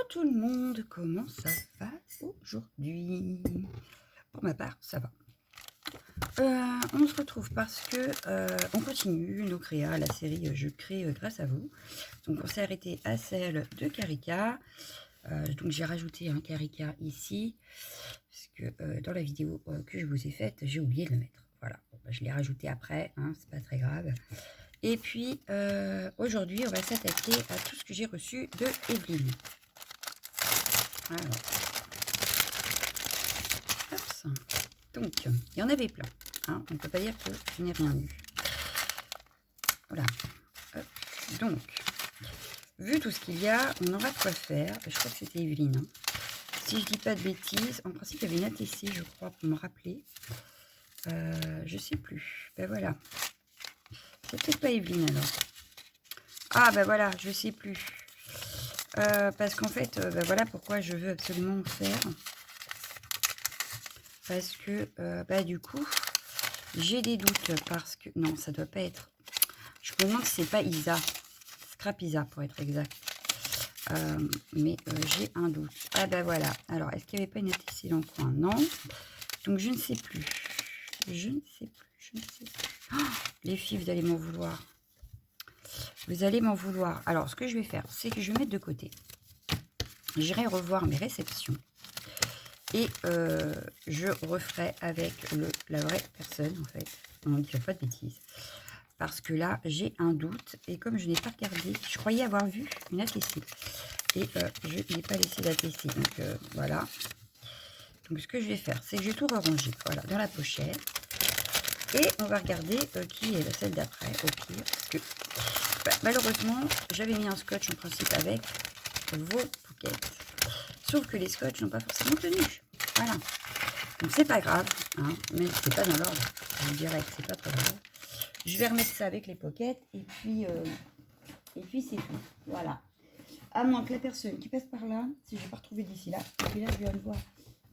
tout le monde, comment ça va aujourd'hui? Pour ma part, ça va. On se retrouve parce que on continue nos créas, la série Je crée grâce à vous. Donc on s'est arrêté à celle de Carica. Donc j'ai rajouté un Carica ici, parce que dans la vidéo que je vous ai faite, j'ai oublié de le mettre. Voilà, bon, bah, je l'ai rajouté après, hein, c'est pas très grave. Et puis aujourd'hui, on va s'attaquer à tout ce que j'ai reçu de Evelyne. Alors, hop. Donc, il y en avait plein. Hein, on ne peut pas dire que je n'ai rien eu. Voilà. Hop. Donc, vu tout ce qu'il y a, on aura de quoi faire. Je crois que c'était Evelyne. Hein. Si je dis pas de bêtises, en principe, il y avait une ATC, je crois, pour me rappeler. Je sais plus. Ben voilà. C'est peut-être pas Evelyne alors. Ah ben voilà, je sais plus. Parce qu'en fait, ben voilà pourquoi je veux absolument faire. Parce que, bah du coup, j'ai des doutes. Parce que, non, ça doit pas être. Je me demande si c'est pas Isa. Scrap Isa pour être exact. Mais j'ai un doute. Ah ben voilà. Alors, est-ce qu'il n'y avait pas une ATC dans le coin? Non. Donc, je ne sais plus. Je ne sais plus. Je ne sais plus. Oh, les filles, vous allez m'en vouloir. Vous allez m'en vouloir. Alors, ce que je vais faire, c'est que je vais mettre de côté. J'irai revoir mes réceptions. Et je referai avec la vraie personne, en fait. On ne dit pas de bêtises. Parce que là, j'ai un doute. Et comme je n'ai pas regardé, je croyais avoir vu une ATC. Et je n'ai pas laissé l'ATC. Donc voilà. Donc ce que je vais faire, c'est que je vais tout ranger. Voilà, dans la pochette. Et on va regarder qui est celle d'après, au pire. Parce que bah, malheureusement, j'avais mis un scotch en principe avec vos pockets. Sauf que les scotch n'ont pas forcément tenu. Voilà. Donc c'est pas grave, hein, mais c'est pas dans l'ordre. Je dirais que c'est pas très grave. Je vais remettre ça avec les pockets et puis c'est tout. Voilà. À moins que la personne qui passe par là, si je n'ai pas retrouvé d'ici là, et puis là je viens de voir,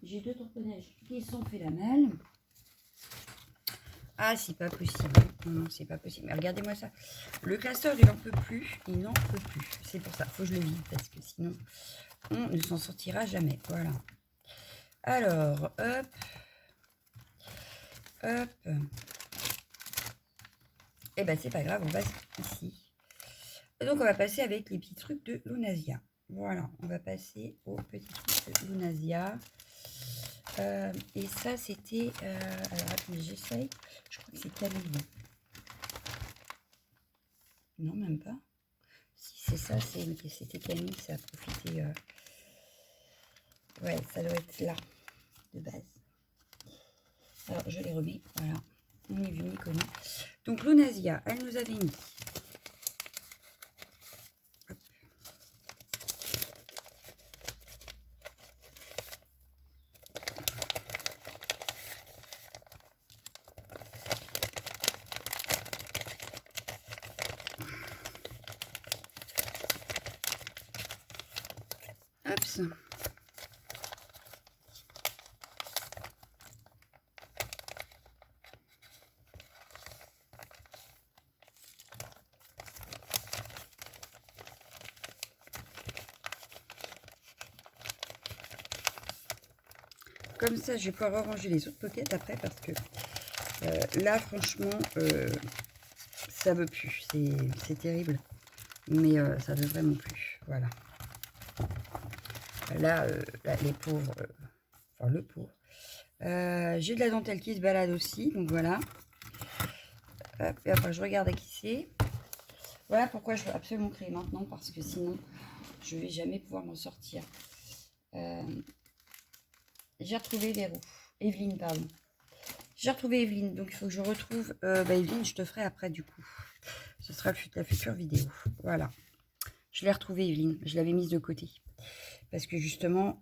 j'ai 2 tamponnages qui sont fait la malle. Ah, c'est pas possible. Non, c'est pas possible. Mais regardez-moi ça. Le classeur, il n'en peut plus. Il n'en peut plus. C'est pour ça. Faut que je le vide parce que sinon, on ne s'en sortira jamais. Voilà. Alors, hop. Hop. Et ben, c'est pas grave. On va ici. Et donc, on va passer avec les petits trucs de Lunasia. Voilà. On va passer aux petits trucs de Lunasia. Et ça, c'était... alors, attendez, j'essaye. Je crois que c'est Camille. Non, même pas. Si c'est ça, c'était Camille, ça a profité. Ouais, ça doit être là, de base. Alors, je les remets, voilà. On est vu, ni connu. Donc, Lunasia, elle nous avait mis. Hop. Hop. Comme ça, je vais pouvoir ranger les autres pockets après parce que là, franchement, ça veut plus. C'est terrible. Mais ça veut vraiment plus. Voilà. Là, les pauvres, enfin le pauvre. J'ai de la dentelle qui se balade aussi, donc voilà. Hop, et après, je regarde à qui c'est. Voilà pourquoi je veux absolument créer maintenant, parce que sinon, je vais jamais pouvoir m'en sortir. J'ai retrouvé Véro. Evelyne, pardon. J'ai retrouvé Evelyne, donc il faut que je retrouve... Evelyne, je te ferai après, du coup. Ce sera la future vidéo. Voilà. Je l'ai retrouvée, Evelyne. Je l'avais mise de côté. Parce que, justement,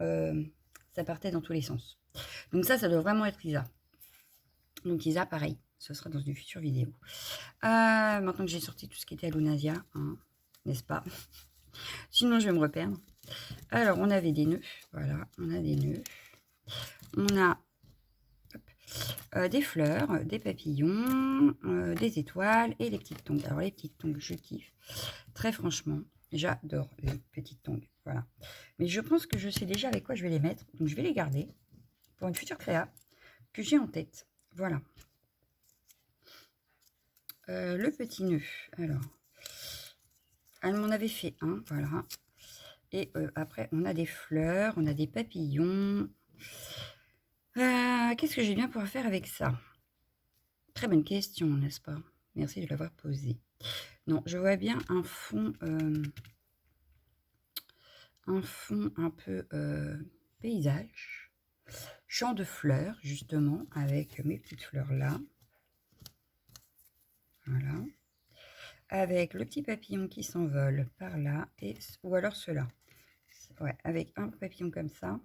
ça partait dans tous les sens. Donc ça doit vraiment être Isa. Donc Isa, pareil. Ce sera dans une future vidéo. Maintenant que j'ai sorti tout ce qui était à Lunasia, hein, n'est-ce pas? Sinon, je vais me reperdre. Alors, on avait des nœuds. Voilà, on a des nœuds. On a des fleurs, des papillons, des étoiles et les petites tongs. Alors, les petites tongs, je kiffe. Très franchement, j'adore les petites tongs. Voilà. Mais je pense que je sais déjà avec quoi je vais les mettre. Donc, je vais les garder pour une future créa que j'ai en tête. Voilà. Le petit nœud. Alors, elle m'en avait fait un. Voilà. Et après, on a des fleurs, on a des papillons. Qu'est-ce que j'ai bien pouvoir faire avec ça? Très bonne question, n'est-ce pas? Merci de l'avoir posée. Non, je vois bien un fond un peu paysage. Champ de fleurs, justement, avec mes petites fleurs là. Voilà. Avec le petit papillon qui s'envole par là, ou alors cela. Ouais, avec un papillon comme ça.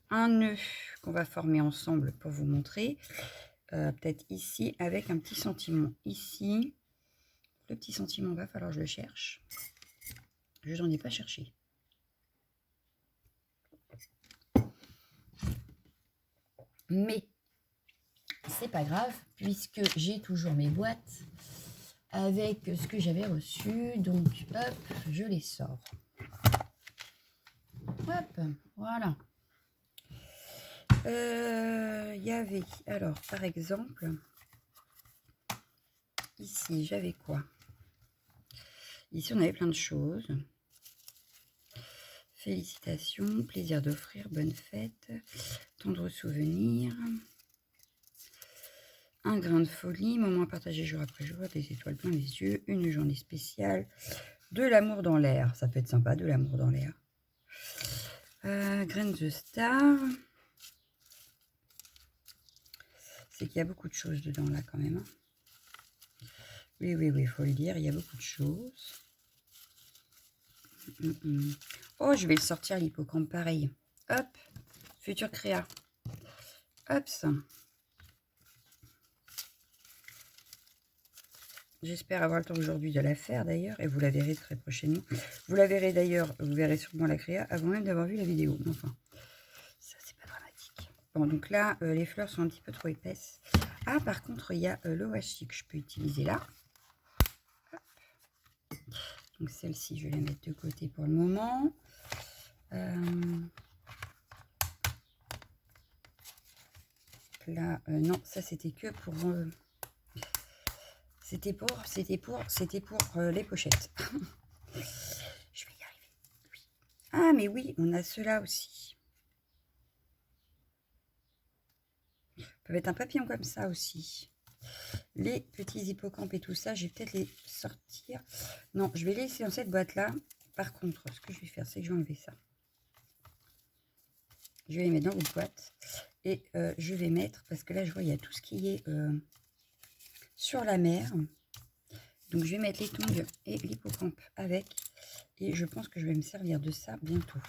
Un nœud qu'on va former ensemble pour vous montrer. Peut-être ici, avec un petit sentiment ici. Le petit sentiment, va falloir que je le cherche. Je n'en ai pas cherché. Mais c'est pas grave, puisque j'ai toujours mes boîtes avec ce que j'avais reçu. Donc, hop, je les sors. Hop, voilà. Il y avait, alors, par exemple, ici, j'avais quoi? Ici, on avait plein de choses. Félicitations, plaisir d'offrir, bonne fête, tendre souvenir, un grain de folie, moment partagé jour après jour, des étoiles plein les yeux, une journée spéciale, de l'amour dans l'air, ça peut être sympa, de l'amour dans l'air. Graines de star, c'est qu'il y a beaucoup de choses dedans là quand même. Oui, il faut le dire, il y a beaucoup de choses. Oh, je vais le sortir l'hippocampe pareil. Hop, futur créa. Hop, ça. J'espère avoir le temps aujourd'hui de la faire d'ailleurs, et vous la verrez très prochainement. Vous la verrez d'ailleurs, vous verrez sûrement la créa avant même d'avoir vu la vidéo. Enfin, ça c'est pas dramatique. Bon, donc là, les fleurs sont un petit peu trop épaisses. Ah, par contre, il y a le washi que je peux utiliser là. Hop. Donc celle-ci, je vais la mettre de côté pour le moment. Là, non, ça c'était que pour... c'était pour les pochettes. Je vais y arriver. Oui. Ah, mais oui, on a ceux-là aussi. Ça peut être un papillon comme ça aussi. Les petits hippocampes et tout ça, je vais peut-être les sortir. Non, je vais les laisser dans cette boîte-là. Par contre, ce que je vais faire, c'est que je vais enlever ça. Je vais les mettre dans votre boîte. Et je vais mettre, parce que là, je vois, il y a tout ce qui est sur la mer. Donc, je vais mettre les tongs et l'hippocampe avec. Et je pense que je vais me servir de ça bientôt.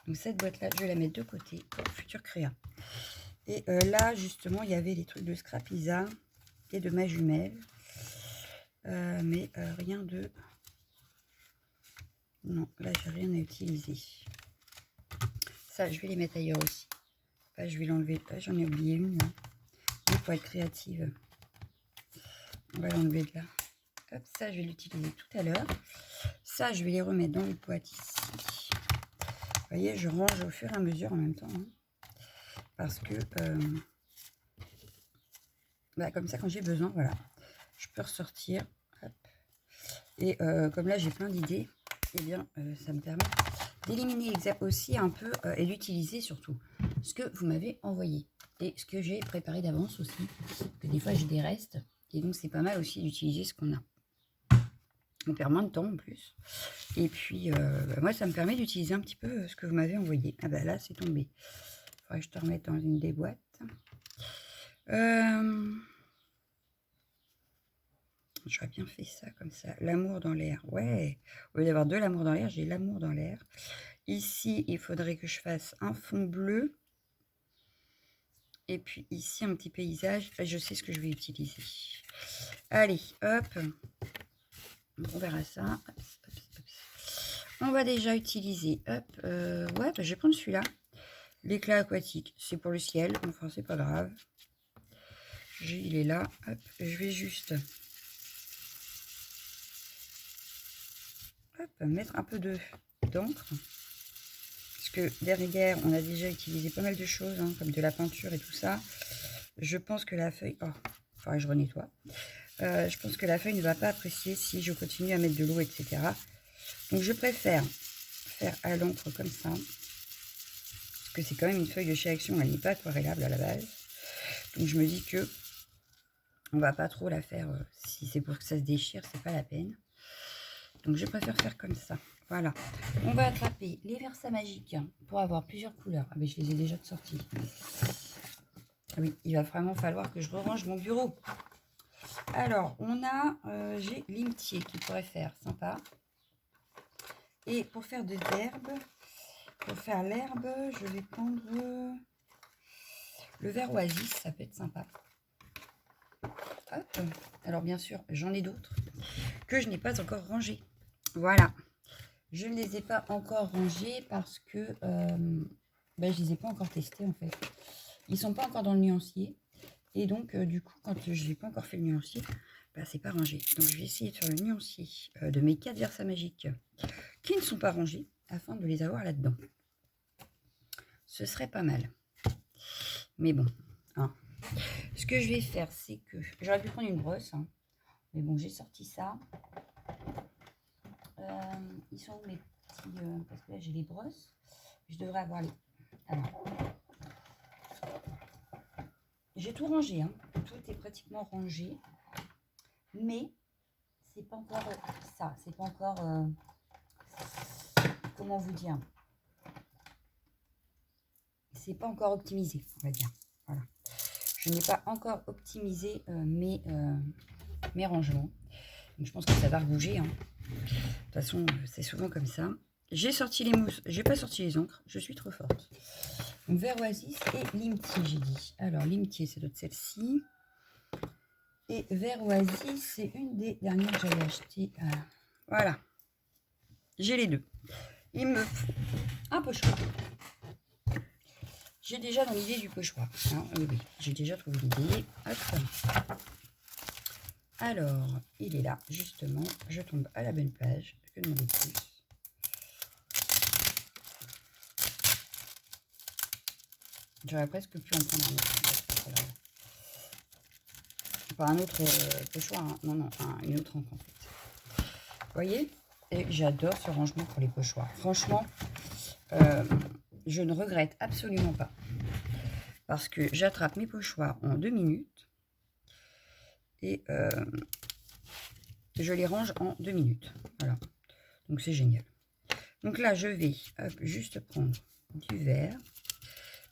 Donc, cette boîte-là, je vais la mettre de côté pour futur créa. Et là, justement, il y avait les trucs de Scrap Isa et de ma jumelle. Mais rien de... Non, là, j'ai rien à utiliser. Ça, je vais les mettre ailleurs aussi. Là, je vais l'enlever. Là, j'en ai oublié une. Là. Mais pour être créative, on va l'enlever de là. Hop, ça, je vais l'utiliser tout à l'heure. Ça, je vais les remettre dans le boîte ici. Vous voyez, je range au fur et à mesure en même temps. Hein, parce que, bah, comme ça, quand j'ai besoin, voilà, je peux ressortir. Hop. Et comme là, j'ai plein d'idées, eh bien, ça me permet d'éliminer aussi un peu et d'utiliser surtout ce que vous m'avez envoyé. Et ce que j'ai préparé d'avance aussi. Que des fois, j'ai des restes. Et donc, c'est pas mal aussi d'utiliser ce qu'on a. On perd moins de temps en plus. Et puis, bah, moi, ça me permet d'utiliser un petit peu ce que vous m'avez envoyé. Ah bah là, c'est tombé. Il faudrait que je te remette dans une des boîtes. J'aurais bien fait ça comme ça. L'amour dans l'air. Ouais. Au lieu d'avoir de l'amour dans l'air, j'ai l'amour dans l'air. Ici, il faudrait que je fasse un fond bleu. Et puis ici, un petit paysage. Je sais ce que je vais utiliser. Allez, hop. On verra ça. On va déjà utiliser. Hop. Ouais, bah, je vais prendre celui-là. L'éclat aquatique. C'est pour le ciel. Enfin, c'est pas grave. Il est là. Hop. Je vais juste... Hop, mettre un peu d'encre. que derrière, on a déjà utilisé pas mal de choses, hein, comme de la peinture et tout ça. Je pense que la feuille... Oh, il faudrait que je renettoie. Je pense que la feuille ne va pas apprécier si je continue à mettre de l'eau, etc. Donc, je préfère faire à l'encre comme ça. Parce que c'est quand même une feuille de chez Action, elle n'est pas aquarellable à la base. Donc, je me dis que on va pas trop la faire. Si c'est pour que ça se déchire, c'est pas la peine. Donc, je préfère faire comme ça. Voilà. On va attraper les Versa magiques pour avoir plusieurs couleurs. Ah, mais je les ai déjà sortis. Oui, il va vraiment falloir que je range mon bureau. Alors, on a, j'ai l'imtier qui pourrait faire sympa. Et pour faire des herbes, pour faire l'herbe, je vais prendre le vert oasis, ça peut être sympa. Hop. Alors, bien sûr, j'en ai d'autres que je n'ai pas encore rangés. Voilà. Je ne les ai pas encore rangés parce que je ne les ai pas encore testés en fait. Ils ne sont pas encore dans le nuancier. Et donc, du coup, quand je n'ai pas encore fait le nuancier, c'est pas rangé. Donc, je vais essayer de faire le nuancier de mes 4 Versa magiques qui ne sont pas rangés afin de les avoir là-dedans. Ce serait pas mal. Mais bon, hein. Ce que je vais faire, c'est que j'aurais pu prendre une brosse. Hein. Mais bon, j'ai sorti ça. Ils sont où mes petits... parce que là, j'ai les brosses. Je devrais avoir les... Alors, j'ai tout rangé. Hein. Tout est pratiquement rangé. Mais c'est pas encore ça. C'est pas encore... comment vous dire? C'est pas encore optimisé, on va dire. Voilà. Je n'ai pas encore optimisé mes rangements. Donc, je pense que ça va rebouger. Hein. De toute façon, c'est souvent comme ça. J'ai sorti les mousses, j'ai pas sorti les encres, je suis trop forte. Donc, vert oasis et l'imtier, j'ai dit. Alors, l'imtier, c'est d'autres celle-ci. Et vert oasis, c'est une des dernières que j'avais achetées. Voilà. J'ai les deux. Il me faut un pochoir. J'ai déjà dans l'idée du pochoir. Hein, oui, j'ai déjà trouvé l'idée. Hop. Alors, il est là, justement. Je tombe à la bonne page. Que demander de plus? J'aurais presque pu en prendre un autre. Pas un autre pochoir, hein. Non, une autre encre en fait. Vous voyez? Et j'adore ce rangement pour les pochoirs. Franchement, je ne regrette absolument pas. Parce que j'attrape mes pochoirs en 2 minutes. Et je les range en 2 minutes. Voilà. Donc c'est génial. Donc là, je vais juste prendre du vert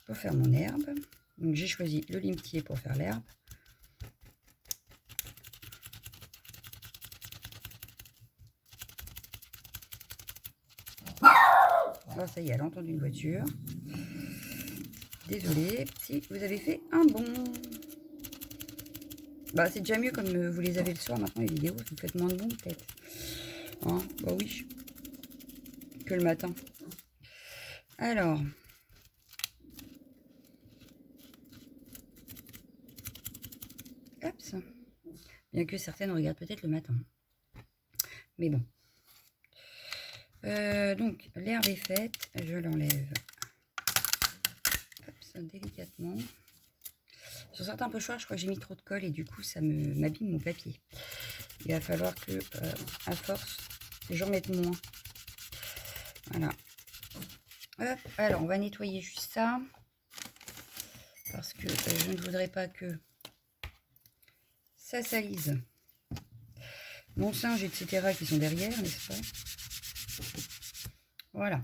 pour faire mon herbe. Donc j'ai choisi le limetier pour faire l'herbe. Oh, ça y est, elle a entendu une voiture. Désolée si vous avez fait un bond. C'est déjà mieux comme vous les avez le soir. Maintenant, les vidéos, vous faites moins de bons peut-être. Hein, bah oui. Que le matin. Alors. Hop. Bien que certaines regardent peut-être le matin. Mais bon. Donc, l'herbe est faite. Je l'enlève. Hop, ça, délicatement. Sur certains pochoirs, je crois que j'ai mis trop de colle et du coup, ça m'abîme mon papier. Il va falloir que, à force, j'en mette moins. Voilà. Hop, alors, on va nettoyer juste ça. Parce que je ne voudrais pas que ça salise mon singe, etc. qui sont derrière, n'est-ce pas? Voilà.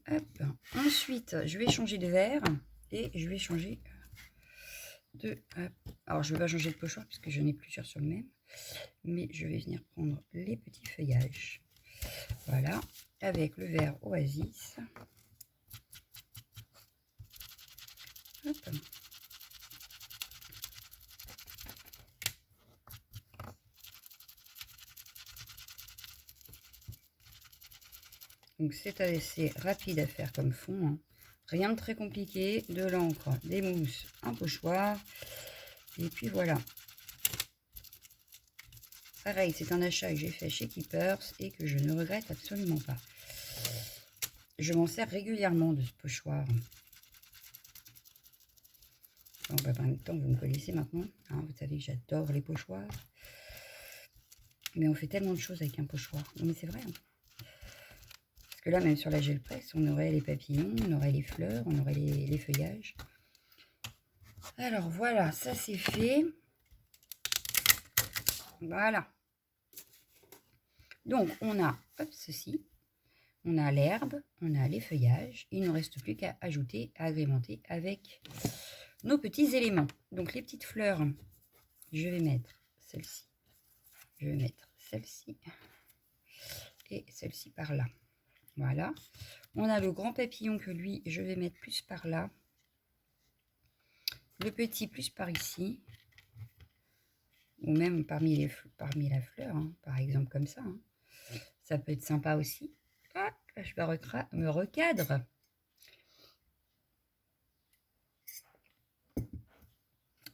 Hop. Ensuite, je vais changer de verre et je vais changer de... Alors, je ne vais pas changer de pochoir puisque je n'ai plusieurs sur le même. Mais je vais venir prendre les petits feuillages. Voilà. Avec le vert oasis. Hop. Donc c'est assez rapide à faire comme fond. Hein. Rien de très compliqué. De l'encre, des mousses, un pochoir. Et puis voilà. Pareil, c'est un achat que j'ai fait chez Keepers et que je ne regrette absolument pas. je m'en sers régulièrement de ce pochoir. Bon, bah, en même temps, vous me connaissez maintenant. Hein, vous savez que j'adore les pochoirs. Mais on fait tellement de choses avec un pochoir. Non, mais c'est vrai. Hein. Parce que là, même sur la gel presse, on aurait les papillons, on aurait les fleurs, on aurait les feuillages. Alors voilà, ça c'est fait. Voilà. Donc on a hop, ceci. On a l'herbe, on a les feuillages. Il ne nous reste plus qu'à ajouter, à agrémenter avec nos petits éléments. Donc les petites fleurs, je vais mettre celle-ci. Je vais mettre celle-ci. Et celle-ci par là. Voilà. On a le grand papillon que lui, je vais mettre plus par là. Le petit plus par ici. Ou même parmi la fleur, hein, par exemple comme ça. Hein. Ça peut être sympa aussi. Ah, là, je vais me recadre.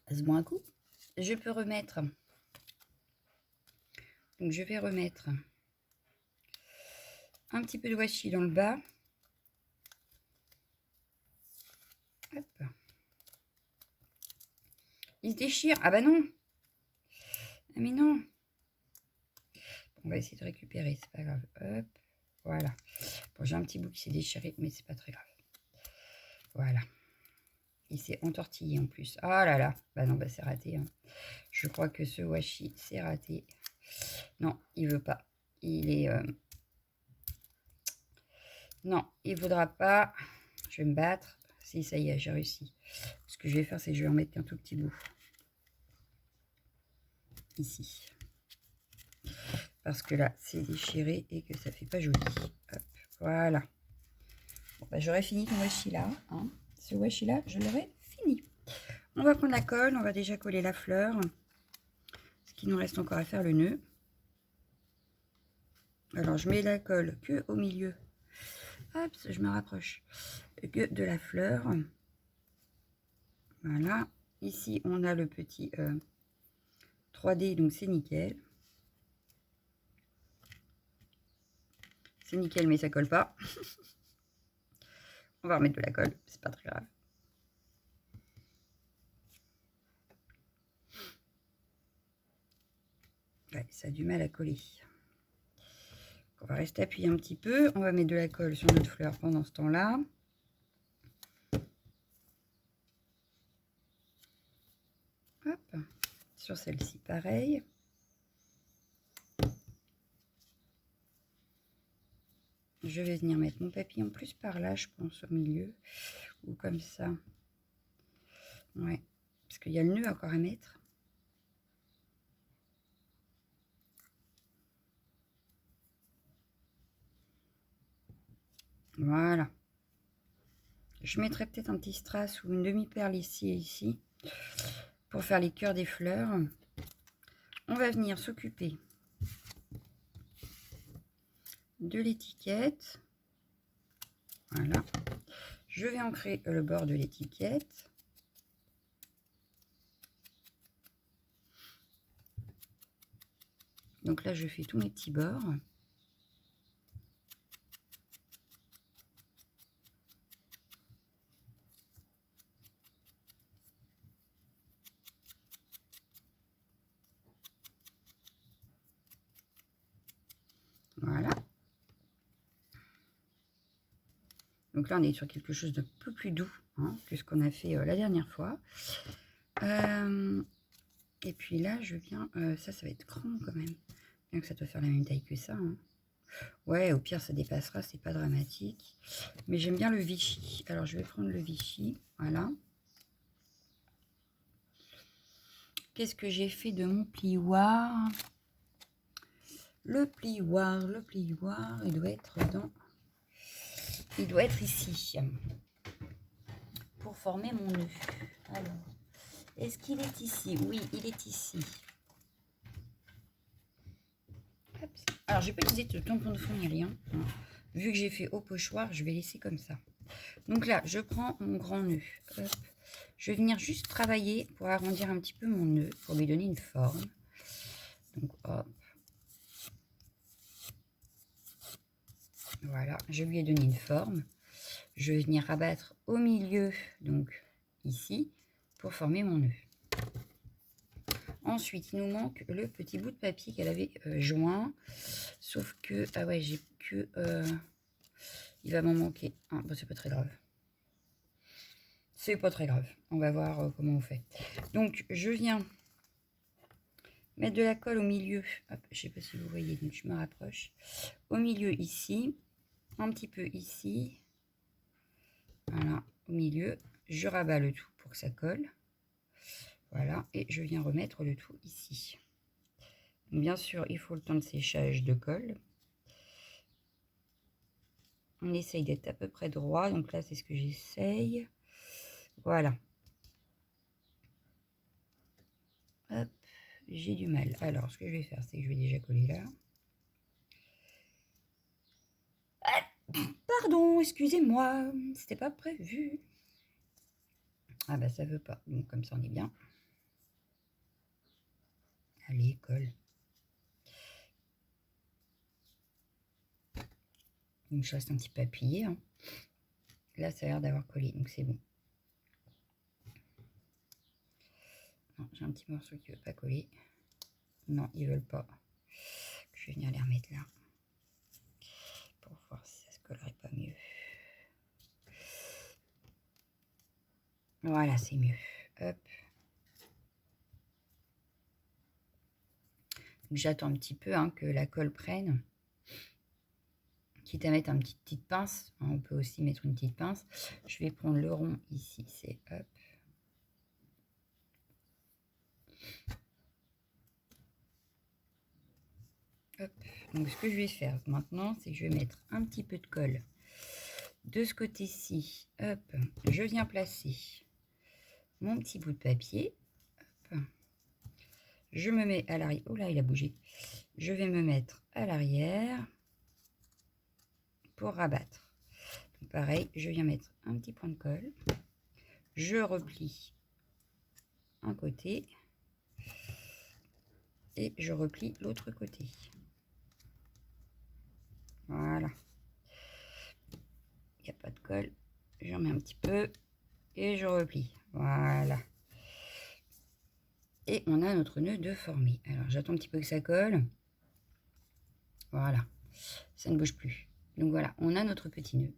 Passe-moi un coup. Je peux remettre. Donc je vais remettre un petit peu de washi dans le bas. Hop. Il se déchire. Ah bah non. Ah mais non. On va essayer de récupérer, c'est pas grave. Hop. Voilà. Bon, j'ai un petit bout qui s'est déchiré, mais c'est pas très grave. Voilà. Il s'est entortillé en plus. Ah là là. Bah non, bah c'est raté. Hein. Je crois que ce washi, c'est raté. Non, il veut pas. Il est... Non, il voudra pas. Je vais me battre. Si, ça y est, j'ai réussi. Ce que je vais faire, c'est que je vais en mettre qu'un tout petit bout. Ici. Parce que là, c'est déchiré et que ça fait pas joli. Hop, voilà. Bon, bah, j'aurais fini ton washi là. Hein. Ce washi là, je l'aurais fini. On va prendre la colle. On va déjà coller la fleur. Ce qui nous reste encore à faire le nœud. Alors, je mets la colle que au milieu. Hop, je me rapproche. Que de la fleur. Voilà. Ici, on a le petit 3D, donc c'est nickel. C'est nickel, mais ça colle pas. On va remettre de la colle, c'est pas très grave. Ouais, ça a du mal à coller. On va rester appuyé un petit peu. On va mettre de la colle sur notre fleur pendant ce temps-là. Hop, sur celle-ci, pareil. Je vais venir mettre mon papillon plus par là, je pense, au milieu. Ou comme ça. Ouais, parce qu'il y a le nœud encore à mettre. Voilà. Je mettrai peut-être un petit strass ou une demi-perle ici et ici. Pour faire les cœurs des fleurs. On va venir s'occuper de l'étiquette. Voilà. Je vais ancrer le bord de l'étiquette. Donc là, je fais tous mes petits bords. Voilà. Donc là, on est sur quelque chose d'un peu plus doux hein, que ce qu'on a fait la dernière fois. Et puis là, je viens... ça va être grand quand même. Bien que ça doit faire la même taille que ça. Hein. Ouais, au pire, ça dépassera, c'est pas dramatique. Mais j'aime bien le Vichy. Alors, je vais prendre le Vichy. Voilà. Qu'est-ce que j'ai fait de mon plioir? Le plioir, il doit être dans... Il doit être ici. Pour former mon nœud. Alors, est-ce qu'il est ici? Oui, il est ici. Hop. Alors, j'ai pas utilisé de tampon de fond ni rien. Hein. Vu que j'ai fait au pochoir, je vais laisser comme ça. Donc là, je prends mon grand nœud. Hop. Je vais venir juste travailler pour arrondir un petit peu mon nœud, pour lui donner une forme. Donc, hop. Voilà, je lui ai donné une forme. Je vais venir rabattre au milieu, donc ici, pour former mon nœud. Ensuite, il nous manque le petit bout de papier qu'elle avait joint. Sauf que, ah ouais, j'ai que... il va m'en manquer. Ah, bon, c'est pas très grave. C'est pas très grave. On va voir comment on fait. Donc, je viens mettre de la colle au milieu. Hop, je sais pas si vous voyez, donc je me rapproche. Au milieu ici. Un petit peu ici. Voilà, au milieu. Je rabats le tout pour que ça colle. Voilà, et je viens remettre le tout ici. Donc, bien sûr, il faut le temps de séchage de colle. On essaye d'être à peu près droit. Donc là, c'est ce que j'essaye. Voilà. Hop, j'ai du mal. Alors, ce que je vais faire, c'est que je vais déjà coller là. Ah, pardon, excusez-moi, c'était pas prévu. Ah bah ça veut pas. Donc comme ça, on est bien. Allez, colle. Donc je reste un petit peu appuyé. Hein. Là, ça a l'air d'avoir collé, donc c'est bon. J'ai un petit morceau qui veut pas coller. Non, ils veulent pas. Je vais venir les remettre là. Pour voir si ça se collerait pas mieux. Voilà, c'est mieux. Hop. J'attends un petit peu hein, que la colle prenne. Quitte à mettre une petite pince, hein, on peut aussi mettre une petite pince. Je vais prendre le rond ici, c'est hop. Hop. Donc ce que je vais faire maintenant, c'est que je vais mettre un petit peu de colle de ce côté-ci. Hop, je viens placer mon petit bout de papier. Hop. Je me mets à l'arrière. Oh là, il a bougé. Je vais me mettre à l'arrière pour rabattre. Donc, pareil, je viens mettre un petit point de colle. Je replie un côté et je replie l'autre côté. Voilà. Il n'y a pas de colle. J'en mets un petit peu et je replie. Voilà. Et on a notre nœud de formé. Alors j'attends un petit peu que ça colle. Voilà. Ça ne bouge plus. Donc voilà, on a notre petit nœud.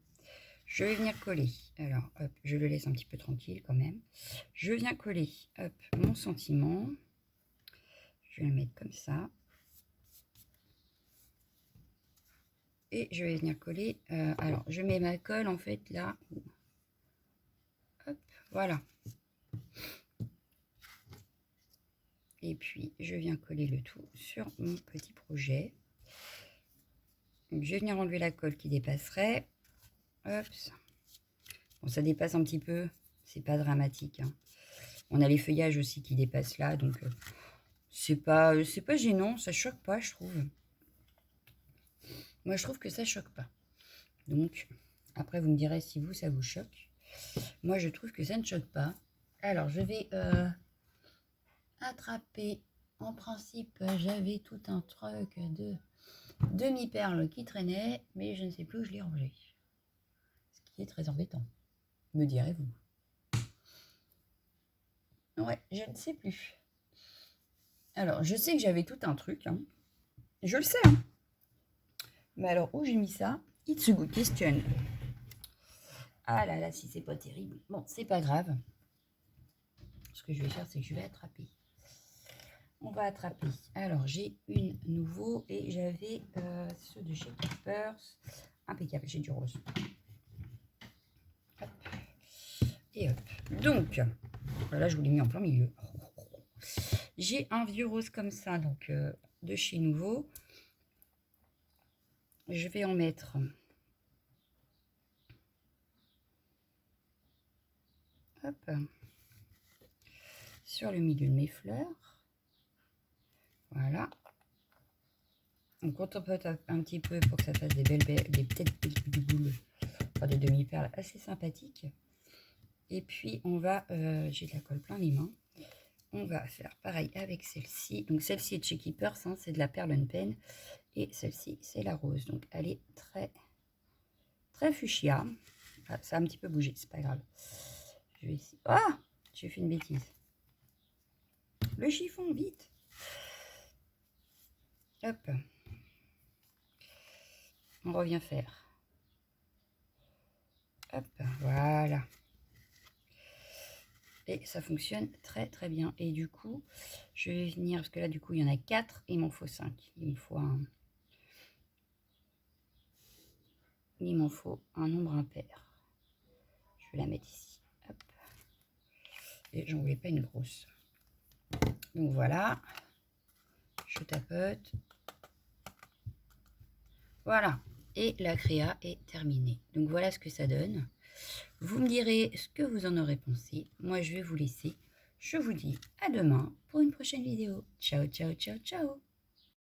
Je vais venir coller. Alors hop, je le laisse un petit peu tranquille quand même. Je viens coller hop, mon sentiment. Je vais le mettre comme ça. Et je vais venir coller. Alors je mets ma colle en fait là. Hop, voilà. Et puis, je viens coller le tout sur mon petit projet. Donc, je vais venir enlever la colle qui dépasserait. Hop. Bon, ça dépasse un petit peu. C'est pas dramatique. Hein. On a les feuillages aussi qui dépassent là. Donc, c'est pas gênant. Ça choque pas, je trouve. Moi, je trouve que ça choque pas. Donc, après, vous me direz si vous, ça vous choque. Moi, je trouve que ça ne choque pas. Alors, je vais... attraper. En principe, j'avais tout un truc de demi-perles qui traînait, mais je ne sais plus où je l'ai rangé. Ce qui est très embêtant, me direz-vous. Ouais, je ne sais plus. Alors, je sais que j'avais tout un truc. Hein. Je le sais. Hein. Mais alors, où j'ai mis ça? It's a good question. Ah là là, si c'est pas terrible. Bon, c'est pas grave. Ce que je vais faire, c'est que je vais attraper. On va attraper. Alors, j'ai une nouveau et j'avais ceux de chez Keepers. Impeccable, j'ai du rose. Hop. Et hop. Donc, voilà, je vous l'ai mis en plein milieu. J'ai un vieux rose comme ça, donc de chez Nouveau. Je vais en mettre hop, sur le milieu de mes fleurs. Voilà. On contempote un petit peu pour que ça fasse des petites boules, enfin des demi-perles assez sympathiques. Et puis on va, j'ai de la colle plein les mains. On va faire pareil avec celle-ci. Donc celle-ci est de chez Keepers, hein, c'est de la Perle Pen. Et celle-ci, c'est la rose. Donc elle est très Très fuchsia. Ah, ça a un petit peu bougé, c'est pas grave. Je vais essayer. Ah, j'ai fait une bêtise. Le chiffon, vite. Hop. On revient faire. Hop, voilà. Et ça fonctionne très très bien. Et du coup, je vais venir, parce que là du coup il y en a 4, il m'en faut 5. Il me faut un nombre impair. Je vais la mettre ici. Hop. Et j'en voulais pas une grosse. Donc voilà. Je tapote. Voilà. Et la créa est terminée. Donc voilà ce que ça donne. Vous me direz ce que vous en aurez pensé. Moi, je vais vous laisser. Je vous dis à demain pour une prochaine vidéo. Ciao, ciao, ciao, ciao.